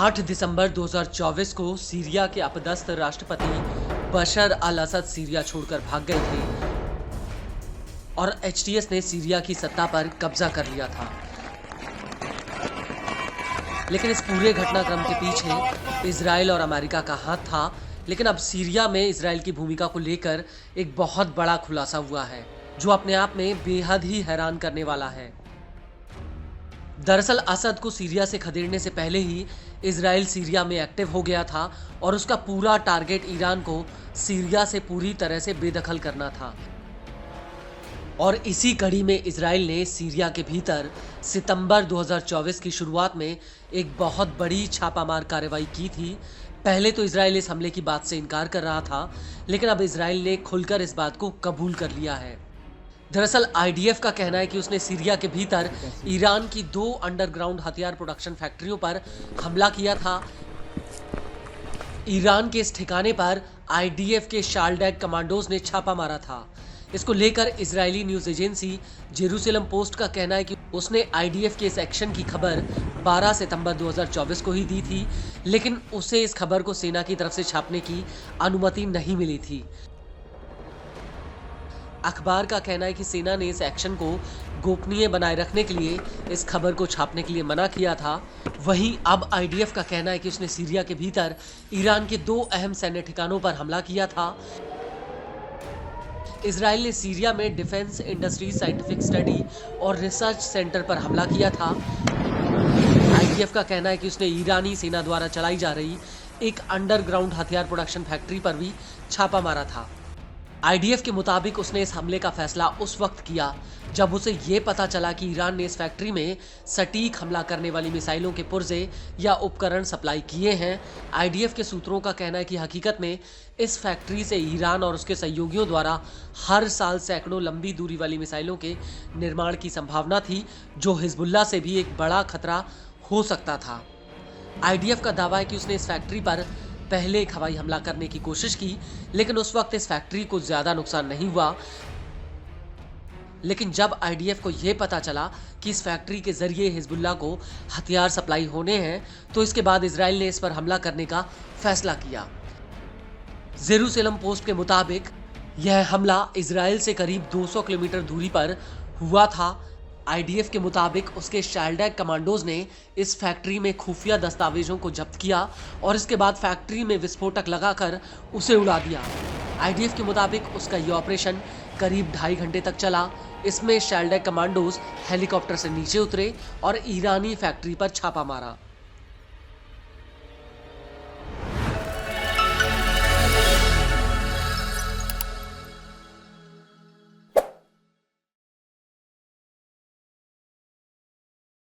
8 दिसंबर 2024 को सीरिया के अपदस्थ राष्ट्रपति बशर अल असद सीरिया छोड़कर भाग गए थे और एचटीएस ने सीरिया की सत्ता पर कब्जा कर लिया था। लेकिन इस पूरे घटनाक्रम के पीछे इजराइल और अमेरिका का हाथ था। लेकिन अब सीरिया में इजराइल की भूमिका को लेकर एक बहुत बड़ा खुलासा हुआ है, जो अपने आप में बेहद ही हैरान करने वाला है। दरअसल असद को सीरिया से खदेड़ने से पहले ही इजराइल सीरिया में एक्टिव हो गया था और उसका पूरा टारगेट ईरान को सीरिया से पूरी तरह से बेदखल करना था। और इसी कड़ी में इजराइल ने सीरिया के भीतर सितंबर 2024 की शुरुआत में एक बहुत बड़ी छापामार कार्रवाई की थी। पहले तो इजराइल इस हमले की बात से इनकार कर रहा था, लेकिन अब इजराइल ने खुलकर इस बात को कबूल कर लिया है। दरअसल आईडीएफ का कहना है कि उसने सीरिया के भीतर ईरान की 2 अंडरग्राउंड हथियार प्रोडक्शन फैक्ट्रियों पर हमला किया था। ईरान के इस ठिकाने पर आईडीएफ के शालडैग कमांडोज ने छापा मारा था। इसको लेकर Israeli news agency Jerusalem post का कहना है कि उसने आईडीएफ के इस एक्शन की खबर 12 सितंबर 2024 को ही दी थी, लेकिन उसे इस खबर को सेना की तरफ से छापने की अनुमति नहीं मिली थी। अखबार का कहना है कि सेना ने इस एक्शन को गोपनीय बनाए रखने के लिए इस खबर को छापने के लिए मना किया था। वहीं अब आईडीएफ का कहना है कि उसने सीरिया के भीतर ईरान के 2 अहम सैन्य ठिकानों पर हमला किया था। इजराइल ने सीरिया में डिफेंस इंडस्ट्रीज साइंटिफिक स्टडी और रिसर्च सेंटर पर हमला किया था। आईडीएफ का कहना है कि उसने ईरानी सेना द्वारा चलाई जा रही एक अंडरग्राउंड हथियार प्रोडक्शन फैक्ट्री पर भी छापा मारा था। आईडीएफ के मुताबिक उसने इस हमले का फैसला उस वक्त किया जब उसे ये पता चला कि ईरान ने इस फैक्ट्री में सटीक हमला करने वाली मिसाइलों के पुर्जे या उपकरण सप्लाई किए हैं। आईडीएफ के सूत्रों का कहना है कि हकीकत में इस फैक्ट्री से ईरान और उसके सहयोगियों द्वारा हर साल सैकड़ों लंबी दूरी वाली मिसाइलों के निर्माण की संभावना थी, जो हिजबुल्लाह से भी एक बड़ा खतरा हो सकता था। आईडीएफ का दावा है कि उसने इस फैक्ट्री पर पहले एक हवाई हमला करने की कोशिश की, लेकिन उस वक्त इस फैक्ट्री को ज्यादा नुकसान नहीं हुआ। लेकिन जब आईडीएफ को यह पता चला कि इस फैक्ट्री के जरिए हिजबुल्लाह को हथियार सप्लाई होने हैं, तो इसके बाद इजराइल ने इस पर हमला करने का फैसला किया। जेरूसलम पोस्ट के मुताबिक यह हमला इजराइल से करीब 200 किलोमीटर दूरी पर हुआ था। आईडीएफ के मुताबिक उसके शालडैग कमांडोज ने इस फैक्ट्री में खुफिया दस्तावेजों को जब्त किया और इसके बाद फैक्ट्री में विस्फोटक लगाकर उसे उड़ा दिया। आईडीएफ के मुताबिक उसका यह ऑपरेशन करीब 2.5 घंटे तक चला। इसमें शालडैग कमांडोज हेलीकॉप्टर से नीचे उतरे और ईरानी फैक्ट्री पर छापा मारा।